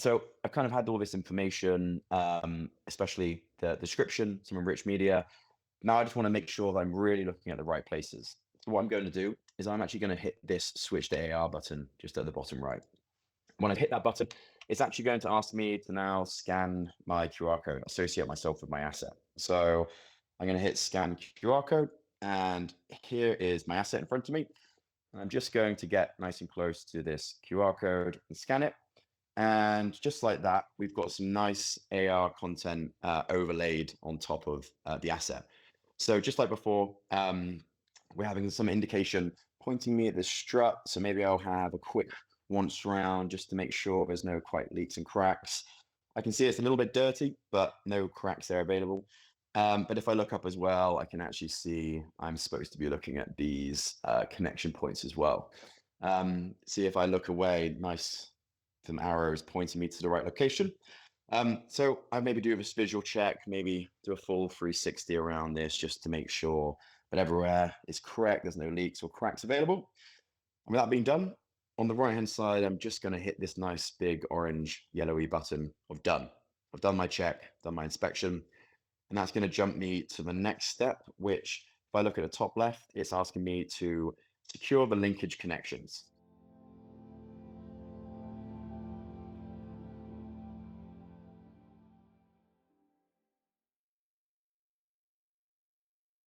So I kind of had all this information, especially the description, some enriched media. Now I just want to make sure that I'm really looking at the right places. So what I'm going to do is I'm actually going to hit this switch to AR button just at the bottom right. When I hit that button, it's actually going to ask me to now scan my QR code, associate myself with my asset. So I'm going to hit scan QR code, and here is my asset in front of me. And I'm just going to get nice and close to this QR code and scan it. And just like that, we've got some nice AR content overlaid on top of the asset. So just like before, we're having some indication pointing me at this strut. So maybe I'll have a quick once round just to make sure there's no quite leaks and cracks. I can see it's a little bit dirty, but no cracks there available. But if I look up as well, I can actually see I'm supposed to be looking at these connection points as well. See if I look away, nice some arrows pointing me to the right location. So I maybe do this visual check, maybe do a full 360 around this just to make sure that everywhere is correct. There's no leaks or cracks available. And with that being done, on the right hand side, I'm just going to hit this nice big orange yellowy button of done. I've done my check, done my inspection, and that's going to jump me to the next step, which if I look at the top left, it's asking me to secure the linkage connections.